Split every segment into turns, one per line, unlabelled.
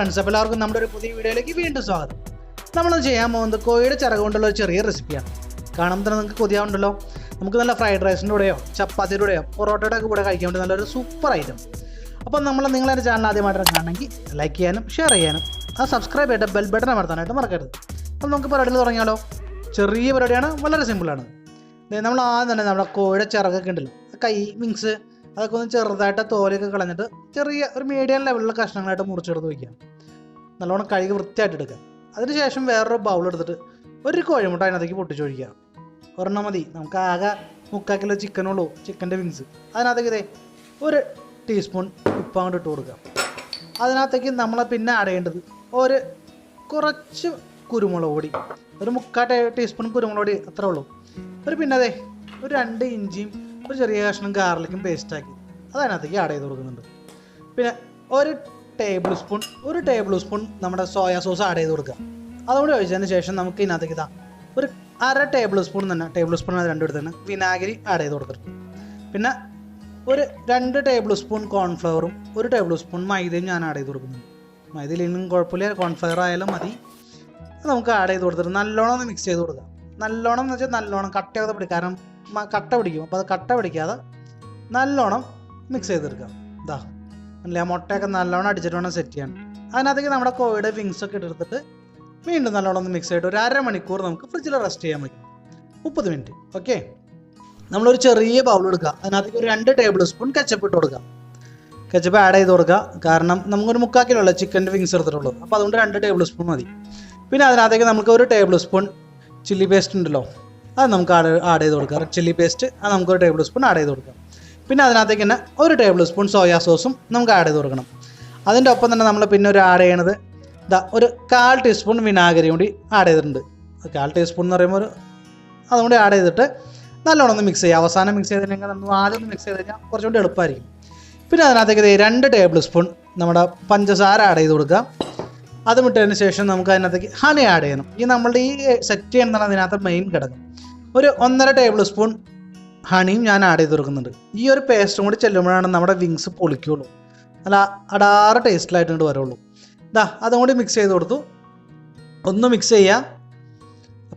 Friends, അപ്പോൾ എല്ലാവർക്കും നമ്മുടെ ഒരു പുതിയ വീഡിയോയിലേക്ക് വീണ്ടും സ്വാഗതം. നമ്മൾ ചെയ്യാൻ പോകുന്നത് കോഴിയുടെ ചിറക് കൊണ്ടുള്ള ഒരു ചെറിയ റെസിപ്പിയാണ്. കാണുമ്പോൾ തന്നെ നിങ്ങൾക്ക് കൊതിയാവുണ്ടല്ലോ. നമുക്ക് നല്ല ഫ്രൈഡ് റൈസിൻ്റെ കൂടെയോ ചപ്പാത്തിയുടെ കൂടെയോ പൊറോട്ടയുടെ ഒക്കെ കൂടെ കഴിക്കാൻ വേണ്ടി നല്ലൊരു സൂപ്പർ ഐറ്റം. അപ്പോൾ നിങ്ങളെൻ്റെ ചാനൽ ആദ്യമായിട്ട് കാണണമെങ്കിൽ ലൈക്ക് ചെയ്യാനും ഷെയർ ചെയ്യാനും സബ്സ്ക്രൈബ് ചെയ്തിട്ട് ബെൽ ബട്ടൺ അമർത്താനായിട്ട് മറക്കരുത്. അപ്പോൾ നമുക്ക് പരിപാടിയിൽ തുടങ്ങിയാലോ. ചെറിയ പരിപാടിയാണ്, വളരെ സിമ്പിളാണ്. നമ്മൾ ആദ്യം തന്നെ നമ്മുടെ കോഴിയുടെ ചിറകൊക്കെ ഉണ്ടല്ലോ, കൈ വിങ്സ് അതൊക്കെ ഒന്ന് ചെറുതായിട്ട് തോലൊക്കെ കളഞ്ഞിട്ട് ചെറിയ ഒരു മീഡിയം ലെവലിലുള്ള കഷ്ണങ്ങളായിട്ട് മുറിച്ചെടുത്ത് വയ്ക്കാം. നല്ലോണം കഴുകി വൃത്തിയായിട്ട് എടുക്കുക. അതിനുശേഷം വേറൊരു ബൗൾ എടുത്തിട്ട് ഒരു കോഴിമുട്ട അതിനകത്തേക്ക് പൊട്ടിച്ചൊഴിക്കുക. ഒരെണ്ണം മതി, നമുക്ക് ആകെ 3/4 കിലോ ചിക്കനുള്ളൂ, ചിക്കൻ്റെ വിങ്സ്. അതിനകത്തേക്ക് ഇതേ ഒരു ടീസ്പൂൺ ഉപ്പ് അങ്ങോട്ട് ഇട്ട് കൊടുക്കുക. അതിനകത്തേക്ക് നമ്മൾ പിന്നെ ആഡ് ചെയ്യേണ്ടത് കുറച്ച് കുരുമുളക് പൊടി, ഒരു 3/4 ടീസ്പൂൺ കുരുമുളക് പൊടി, അത്രേ ഉള്ളൂ. പിന്നെ ഒരു 2 ഇഞ്ചിയും ഒരു ചെറിയ കഷ്ണം ഗാർലിക്കും പേസ്റ്റാക്കി അത് അതിനകത്തേക്ക് ആഡ് ചെയ്ത് കൊടുക്കുന്നുണ്ട്. പിന്നെ ഒരു ടേബിൾ സ്പൂൺ നമ്മുടെ സോയാ സോസ് ആഡ് ചെയ്ത് കൊടുക്കുക. അതുകൂടി ഒഴിച്ചതിന് ശേഷം നമുക്ക് ഇതിനകത്തേക്ക് ഒരു 1/2 ടേബിൾ സ്പൂൺ തന്നെ, ടേബിൾ സ്പൂൺ രണ്ടും എടുത്ത് തന്നെ വിനാഗിരി ആഡ് ചെയ്ത് കൊടുത്തിട്ടുണ്ട്. പിന്നെ ഒരു 2 ടേബിൾ സ്പൂൺ കോൺഫ്ലവറും 1 ടേബിൾ സ്പൂൺ മൈദയും ഞാൻ ആഡ് ചെയ്ത് കൊടുക്കുന്നുണ്ട്. മൈദയിലൊന്നും കുഴപ്പമില്ല, കോൺഫ്ലവർ ആയാലും മതി. നമുക്ക് ആഡ് ചെയ്ത് കൊടുത്തിട്ട് നല്ലോണം ഒന്ന് മിക്സ് ചെയ്ത് കൊടുക്കുക. നല്ലോണം എന്ന് വെച്ചാൽ നല്ലോണം കട്ടയാകാതെ പിടിക്കും, കാരണം കട്ട പിടിക്കും. അപ്പോൾ അത് കട്ട പിടിക്കാതെ നല്ലോണം മിക്സ് ചെയ്തെടുക്കുക. അല്ലേ, ആ മുട്ടയൊക്കെ നല്ലോണം അടിച്ചിട്ട് വേണം സെറ്റ് ചെയ്യാൻ. അതിനകത്തേക്ക് നമ്മുടെ കോഴിയുടെ വിങ്സൊക്കെ എടുത്തിട്ട് വീണ്ടും നല്ലോണം ഒന്ന് മിക്സ് ചെയ്തിട്ട് ഒരു 1/2 മണിക്കൂർ നമുക്ക് ഫ്രിഡ്ജിൽ റെസ്റ്റ് ചെയ്യാൻ പറ്റും, 30 മിനിറ്റ്. ഓക്കെ, നമ്മളൊരു ചെറിയ ബൗൾ എടുക്കുക. അതിനകത്തേക്ക് ഒരു 2 ടേബിൾ സ്പൂൺ കെച്ചപ്പ് ഇട്ട് കൊടുക്കുക. കെച്ചപ്പ് ആഡ് ചെയ്ത് കൊടുക്കുക, കാരണം നമുക്കൊരു 3/4 കിലോ ഉള്ള ചിക്കൻ്റെ വിങ്സ് എടുത്തിട്ടുള്ളൂ. അപ്പോൾ അതുകൊണ്ട് 2 ടേബിൾ സ്പൂൺ മതി. പിന്നെ അതിനകത്തേക്ക് നമുക്ക് 1 ടേബിൾ സ്പൂൺ ചില്ലി പേസ്റ്റ് ഉണ്ടല്ലോ, അത് നമുക്ക് ആഡ് ചെയ്ത് കൊടുക്കാം. റെഡ് ചില്ലി പേസ്റ്റ് അത് നമുക്ക് 1 ടേബിൾ സ്പൂൺ ആഡ് ചെയ്ത് കൊടുക്കാം. പിന്നെ അതിനകത്തേക്ക് തന്നെ 1 ടേബിൾ സ്പൂൺ സോയാ സോസും നമുക്ക് ആഡ് ചെയ്ത് കൊടുക്കണം. അതിൻ്റെ ഒപ്പം തന്നെ നമ്മൾ പിന്നെ ആഡ് ചെയ്യണത് ഒരു 1/4 ടീസ്പൂൺ വിനാഗിരി കൂടി ആഡ് ചെയ്തിട്ടുണ്ട്. 1/4 ടീസ്പൂൺ എന്ന് പറയുമ്പോൾ അതും കൂടി ആഡ് ചെയ്തിട്ട് നല്ലോണം ഒന്ന് മിക്സ് ചെയ്യുക. അവസാനം മിക്സ് ചെയ്തിട്ടുണ്ടെങ്കിൽ നമ്മൾ ആദ്യം ഒന്ന് മിക്സ് ചെയ്ത് കഴിഞ്ഞാൽ കുറച്ചുകൂടി എളുപ്പമായിരിക്കും. പിന്നെ അതിനകത്തേക്ക് 2 ടേബിൾ സ്പൂൺ നമ്മുടെ പഞ്ചസാര ആഡ് ചെയ്ത് കൊടുക്കുക. അത് വിട്ടതിന് ശേഷം നമുക്ക് അതിനകത്തേക്ക് ഹണി ആഡ് ചെയ്യണം. നമ്മളുടെ ഈ സെറ്റ് ചെയ്യണമെന്നാണ് അതിനകത്ത് മെയിൻ ഘടകം. ഒരു 1.5 ടേബിൾ സ്പൂൺ ഹണിയും ഞാൻ ആഡ് ചെയ്ത് കൊടുക്കുന്നുണ്ട്. ഈ ഒരു പേസ്റ്റും കൂടി ചെല്ലുമ്പോഴാണ് നമ്മുടെ വിങ്സ് പൊളിക്കുള്ളൂ, അല്ല അടാറ് ടേസ്റ്റിലായിട്ട് വരുള്ളൂ. അതും കൂടി മിക്സ് ചെയ്ത് കൊടുത്തു. ഒന്ന് മിക്സ് ചെയ്യുക.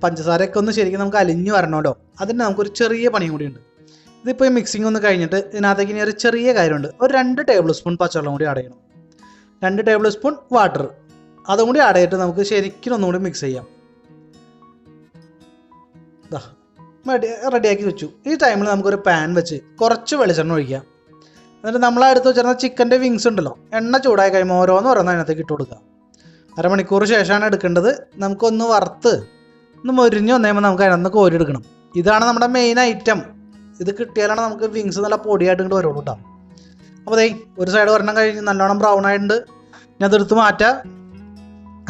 പഞ്ചസാരയൊക്കെ ഒന്ന് ശരിക്കും നമുക്ക് അലിഞ്ഞ് വരണമല്ലോ, അതിന് നമുക്കൊരു ചെറിയ പണിയും കൂടി ഉണ്ട്. ഇതിപ്പോൾ ഈ മിക്സിംഗ് ഒന്ന് കഴിഞ്ഞിട്ട് ഇതിനകത്തേക്ക് ഇനി ഒരു ചെറിയ കാര്യമുണ്ട്. ഒരു 2 ടേബിൾ സ്പൂൺ പച്ചവെള്ളം കൂടി ആഡ് ചെയ്യണം. 2 ടേബിൾ സ്പൂൺ വാട്ടർ അതും കൂടി ആഡ് ചെയ്തിട്ട് നമുക്ക് ശരിക്കും ഒന്നുകൂടി മിക്സ് ചെയ്യാം. റെഡിയാക്കി വെച്ചു. ഈ ടൈമിൽ നമുക്കൊരു പാൻ വെച്ച് കുറച്ച് വെളിച്ചെണ്ണ ഒഴിക്കുക. എന്നിട്ട് നമ്മളടുത്ത് വെച്ചിരുന്ന ചിക്കൻ്റെ വിങ്സ് ഉണ്ടല്ലോ, എണ്ണ ചൂടായി കഴിയുമ്പോൾ ഓരോന്ന് അതിനകത്തേക്ക് ഇട്ട് കൊടുക്കുക. 1/2 മണിക്കൂർ ശേഷമാണ് എടുക്കേണ്ടത്. നമുക്കൊന്ന് വറുത്ത് ഒന്ന് മൊരിഞ്ഞ് വന്നുകഴിയുമ്പോൾ നമുക്ക് അതിനകത്ത് കോരി എടുക്കണം. ഇതാണ് നമ്മുടെ മെയിൻ ഐറ്റം. ഇത് കിട്ടിയാലാണ് നമുക്ക് വിങ്സ് നല്ല പൊടിയായിട്ട് ഇങ്ങോട്ട് വരുള്ളൂ കേട്ടോ. അപ്പോൾ ഒരു സൈഡ് ഒരെണ്ണം കഴിഞ്ഞ് നല്ലോണം ബ്രൗൺ ആയിട്ടുണ്ട്. ഇനി അതെടുത്ത് മാറ്റുക.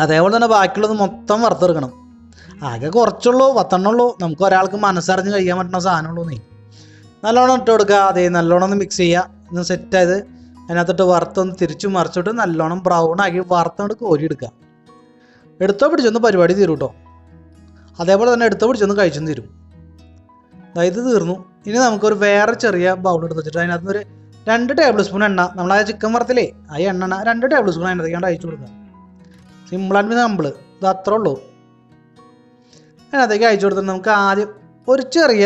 അതേപോലെ തന്നെ ബാക്കിയുള്ളത് മൊത്തം വറുത്തെടുക്കണം. ആകെ കുറച്ചുള്ളൂ, 10 ഉള്ളൂ. നമുക്ക് ഒരാൾക്ക് മനസ്സറിഞ്ഞ് കഴിക്കാൻ പറ്റുന്ന സാധനമുള്ളൂ. നല്ലോണം ഇട്ട് കൊടുക്കുക. നല്ലോണം ഒന്ന് മിക്സ് ചെയ്യുക. ഒന്ന് സെറ്റായത് അതിനകത്തിട്ട് വറുത്തൊന്ന് തിരിച്ചു മറിച്ചിട്ട് നല്ലോണം ബ്രൗൺ ആക്കി വറുത്തോണ്ട് കോരി എടുക്കുക. എടുത്തോ പിടിച്ചൊന്ന് പരിപാടി തീരും കേട്ടോ. അതേപോലെ തന്നെ എടുത്തോ പിടിച്ചൊന്ന് കഴിച്ചൊന്ന് തീരും. ഇത് തീർന്നു. ഇനി നമുക്കൊരു വേറെ ചെറിയ ബൗൾ എടുത്ത് വെച്ചിട്ട് അതിനകത്ത് ഒരു 2 ടേബിൾ സ്പൂൺ എണ്ണ, നമ്മളാ ചിക്കൻ വറുത്തില്ലേ ആ എണ്ണ 2 ടേബിൾ സ്പൂൺ അതിനകത്തേക്കാണ്ട് അയച്ചു കൊടുക്കുക. സിമ്പിൾ ആൻഡ് സിമ്പിൾ, ഇത് അത്രേ ഉള്ളൂ. അതിനകത്തേക്ക് അയച്ചു കൊടുത്തിട്ട് നമുക്ക് ആദ്യം ഒരു ചെറിയ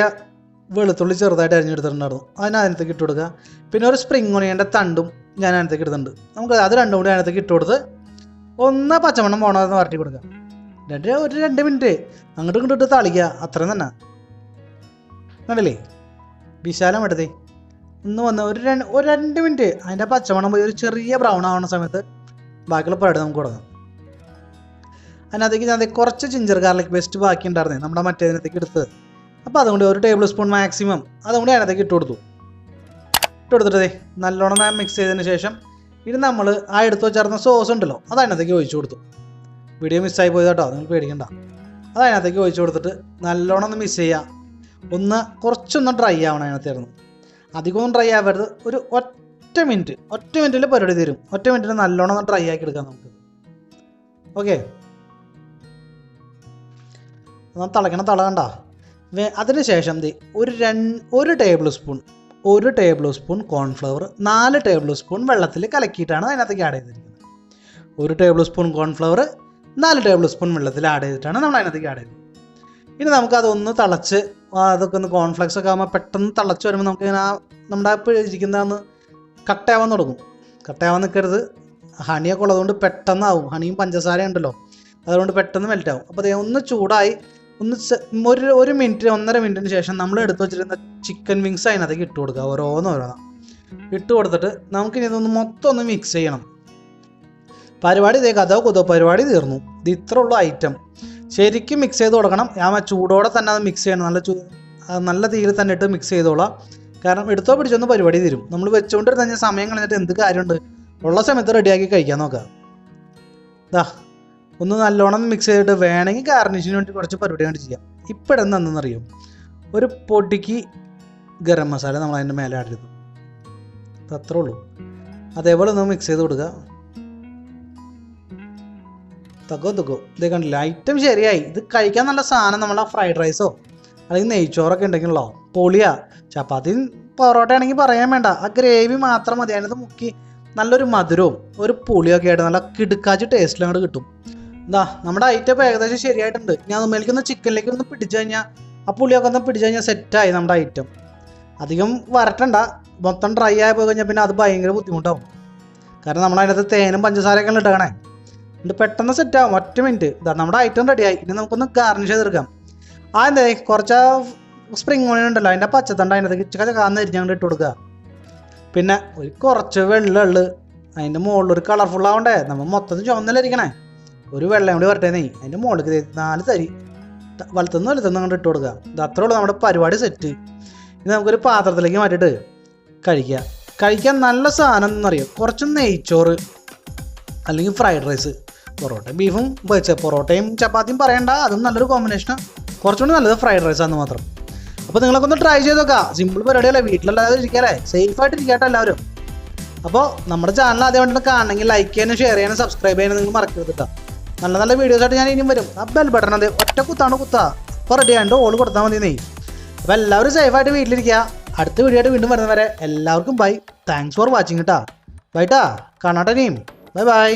വെളുത്തുള്ളി ചെറുതായിട്ട് അരിഞ്ഞെടുത്തിട്ടുണ്ടായിരുന്നു, അതിനകത്തേക്ക് ഇട്ട് കൊടുക്കുക. പിന്നെ ഒരു സ്പ്രിംഗ് ഒണിയൻ്റെ തണ്ടും ഞാൻ അതിനകത്തേക്ക് ഇടുന്നുണ്ട്. നമുക്ക് അത് രണ്ടും കൂടി അതിനകത്തേക്ക് ഇട്ട് കൊടുത്ത് ഒന്ന് പച്ചമണം പോകണമെന്ന് വരട്ടി കൊടുക്കുക. ഒരു 2 മിനിറ്റ് അങ്ങോട്ടും ഇങ്ങോട്ട് ഇട്ട് തളിക്കുക, അത്രയും തന്നെ. കണ്ടില്ലേ, വിശാലം എടുത്തേ ഒന്ന് വന്ന് ഒരു 2 മിനിറ്റ് അതിൻ്റെ പച്ചമണം പോയി ഒരു ചെറിയ ബ്രൗൺ ആവുന്ന സമയത്ത് ബാക്കിയുള്ള പരിപാടി നമുക്ക് തുടങ്ങാം. അതിനകത്തേക്ക് ഞാൻ കുറച്ച് ജിഞ്ചർ ഗാർലിക് പേസ്റ്റ് ബാക്കി ഉണ്ടായിരുന്നേ നമ്മുടെ മറ്റേതിനകത്തേക്ക് എടുത്തത്. അപ്പോൾ അതുകൊണ്ട് 1 ടേബിൾ സ്പൂൺ മാക്സിമം അതുകൊണ്ട് അതിനകത്തേക്ക് ഇട്ട് കൊടുത്തിട്ടേ നല്ലോണം മിക്സ് ചെയ്തതിന് ശേഷം ഇനി നമ്മൾ ആ എടുത്ത് വെച്ചിരുന്ന സോസ് ഉണ്ടല്ലോ അത് അതിനകത്തേക്ക് ഒഴിച്ചു കൊടുത്തു. വീഡിയോ മിസ്സായി പോയത് കേട്ടോ, നിങ്ങൾ പേടിക്കണ്ട. അത് അതിനകത്തേക്ക് ഒഴിച്ചു കൊടുത്തിട്ട് നല്ലോണം ഒന്ന് മിക്സ് ചെയ്യുക. കുറച്ചൊന്ന് ഡ്രൈ ആവണം അതിനകത്തായിരുന്നു, അധികമൊന്നും ഡ്രൈ ആവരുത്. ഒരു 1 മിനിറ്റിൽ പരിപാടി തരും. 1 മിനിറ്റിൽ നല്ലോണം ഒന്ന് ഡ്രൈ ആക്കി എടുക്കാം നമുക്ക്. ഓക്കെ, തിളകണ്ട. അതിനുശേഷം ഒരു table spoon cornflour 4 table spoon വെള്ളത്തിൽ കലക്കിയിട്ടാണ് അതിനകത്തേക്ക് ആഡ് ചെയ്തിരിക്കുന്നത്. 1 table spoon cornflour 4 table spoon വെള്ളത്തിൽ ആഡ് ചെയ്തിട്ടാണ് നമ്മൾ അതിനകത്തേക്ക് ആഡ് ചെയ്യുന്നത്. ഇനി നമുക്കതൊന്ന് തിളച്ച് അതൊക്കെ ഒന്ന് കോൺഫ്ലെക്സ് ഒക്കെ ആകുമ്പോൾ പെട്ടെന്ന് തിളച്ച് വരുമ്പോൾ നമുക്കിങ്ങനെ നമ്മുടെ ഇരിക്കുന്നതൊന്ന് കട്ടയാവാൻ തുടങ്ങും. കട്ടയാവാൻ നിൽക്കരുത്. ഹണിയൊക്കെ ഉള്ളതുകൊണ്ട് പെട്ടെന്നാവും. ഹണിയും പഞ്ചസാര ഉണ്ടല്ലോ, അതുകൊണ്ട് പെട്ടെന്ന് മെൽറ്റാവും. അപ്പോൾ അതേ ഒന്ന് ചൂടായി ഒരു മിനിറ്റ് 1.5 മിനിറ്റിന് ശേഷം നമ്മൾ എടുത്ത് വെച്ചിരുന്ന ചിക്കൻ വിങ്സ് അതിനകത്തേക്ക് ഇട്ട് കൊടുക്കുക. ഓരോന്ന് ഇട്ട് കൊടുത്തിട്ട് നമുക്കിനി ഇതൊന്ന് മൊത്തം ഒന്ന് മിക്സ് ചെയ്യണം. പരിപാടി ഇതേ കഥോ കുതോ പരിപാടി തീർന്നു. ഇത് ഇത്ര ഉള്ളൂ ഐറ്റം. ശരിക്കും മിക്സ് ചെയ്ത് കൊടുക്കണം. ഞാൻ ചൂടോടെ തന്നെ അത് മിക്സ് ചെയ്യണം. നല്ല തീയിൽ തന്നെ ഇട്ട് മിക്സ് ചെയ്തോളാം. കാരണം എടുത്തോ പിടിച്ചൊന്ന് പരിപാടി തീരും. നമ്മൾ വെച്ചുകൊണ്ടിരുന്ന് കഴിഞ്ഞാൽ സമയം കളഞ്ഞിട്ട് എന്ത് കാര്യമുണ്ട്? ഉള്ള സമയത്ത് റെഡിയാക്കി കഴിക്കാൻ നോക്കാം. ഇതാ ഒന്ന് നല്ലോണം മിക്സ് ചെയ്തിട്ട് വേണമെങ്കിൽ ഗാർണിഷിന് വേണ്ടി കുറച്ച് പരിപാടി കണ്ട് ചെയ്യാം. ഇപ്പോൾ എന്താണെന്നറിയും, ഒരു പൊടിക്ക് ഗരം മസാല നമ്മൾ അതിൻ്റെ മേലെ ആഡ് ചെയ്തു. അത്രേ ഉള്ളൂ. അതേപോലെ ഒന്ന് മിക്സ് ചെയ്ത് കൊടുക്കുക. തക്കോ ഇതേ കണ്ടില്ല, ഐറ്റം ശരിയായി. ഇത് കഴിക്കാൻ നല്ല സാധനം. നമ്മളെ ഫ്രൈഡ് റൈസോ അല്ലെങ്കിൽ നെയ്ച്ചോറൊക്കെ ഉണ്ടെങ്കിലോ പൊളിയാ. ചപ്പാത്തിയും പൊറോട്ട ആണെങ്കിൽ പറയാൻ വേണ്ട. ആ ഗ്രേവി മാത്രം മതി. അതിനകത്ത് മുക്കി നല്ലൊരു മധുരവും ഒരു പുളിയൊക്കെ ആയിട്ട് നല്ല കിടുക്കാച്ച് ടേസ്റ്റിൽ അങ്ങോട്ട് കിട്ടും. എന്താ നമ്മുടെ ഐറ്റം ഇപ്പോൾ ഏകദേശം ശരിയായിട്ടുണ്ട്. ഞാൻ മേലിക്കുന്ന ചിക്കനിലേക്ക് ഒന്ന് പിടിച്ചു കഴിഞ്ഞാൽ ആ പുളിയൊക്കെ ഒന്ന് പിടിച്ചു കഴിഞ്ഞാൽ സെറ്റായി നമ്മുടെ ഐറ്റം. അധികം വരട്ടണ്ട. മൊത്തം ഡ്രൈ ആയി പോയി കഴിഞ്ഞാൽ പിന്നെ അത് ഭയങ്കര ബുദ്ധിമുട്ടാവും. കാരണം നമ്മളതിനകത്ത് തേനും പഞ്ചസാരയൊക്കെ ഇട്ടേക്കണേ. ഇത് പെട്ടെന്ന് സെറ്റാവും. 1 മിനിറ്റ്. ഇതാ നമ്മുടെ ഐറ്റം റെഡിയായി. ഇനി നമുക്കൊന്ന് ഗാർണിഷ് ചെയ്തെടുക്കാം. എന്താ കുറച്ച് സ്പ്രിംഗ് ഓണിയൻ ഉണ്ടല്ലോ, അതിൻ്റെ പച്ചത്തണ്ട അതിനകത്തേക്ക് ചക്കാന്ന് അരിഞ്ഞങ്ങോട്ട് ഇട്ട് കൊടുക്കുക. പിന്നെ കുറച്ച് വെള്ളമുള്ളു അതിൻ്റെ മുകളിൽ ഒരു കളർഫുൾ ആവണ്ടേ. നമ്മൾ മൊത്തത്തിൽ ചുവന്നലിരിക്കണേ. ഒരു വെള്ളം കൂടി വരട്ടെ. അതിൻ്റെ മുകളിൽ 4 തരി വലുത്തുനിന്ന് അങ്ങോട്ട് ഇട്ട് കൊടുക്കുക. ഇത് അത്രേ ഉള്ളൂ നമ്മുടെ പരിപാടി സെറ്റ്. ഇനി നമുക്കൊരു പാത്രത്തിലേക്ക് മാറ്റിയിട്ട് കഴിക്കാൻ നല്ല സാധനം എന്നറിയാം. കുറച്ച് നെയ്ച്ചോറ് അല്ലെങ്കിൽ ഫ്രൈഡ് റൈസ്, പൊറോട്ടയും ബീഫും പൊറോട്ടയും ചപ്പാത്തിയും പറയണ്ട, അതും നല്ലൊരു കോമ്പിനേഷനാണ്. കുറച്ചുകൂടി നല്ലത് ഫ്രൈഡ് റൈസാന്ന് മാത്രം. അപ്പോൾ നിങ്ങളൊക്കെ ഒന്ന് ട്രൈ ചെയ്ത് നോക്കാം. സിമ്പിൾ പരിപാടിയല്ലേ, വീട്ടിലല്ലാതെ ഇരിക്കാല്ലേ, സേഫായിട്ട് ഇരിക്കട്ടെ എല്ലാവരും. അപ്പോൾ നമ്മുടെ ചാനൽ ആദ്യമായിട്ട് കാണണമെങ്കിൽ ലൈക്ക് ചെയ്യാനും ഷെയർ ചെയ്യാനും സബ്സ്ക്രൈബ് ചെയ്യാനും നിങ്ങൾ മറക്കരുത് കേട്ടോ. നല്ല നല്ല വീഡിയോസായിട്ട് ഞാൻ ഇനിയും വരും. ആ ബെൽ ബട്ടൺ അത് ഒറ്റ കുത്താ അപ്പോൾ റെഡി ആയിട്ട് ഓൾ കൊടുത്താൽ മതി നെയ്. അപ്പോൾ എല്ലാവരും സേഫായിട്ട് വീട്ടിലിരിക്കുക. അടുത്ത വീഡിയോ ആയിട്ട് വീണ്ടും വരുന്നവരെ എല്ലാവർക്കും ബൈ. താങ്ക്സ് ഫോർ വാച്ചിങ് കേട്ടോ. ബൈ ട്ടാ. കാണാട്ടെ ടീം. ബൈ.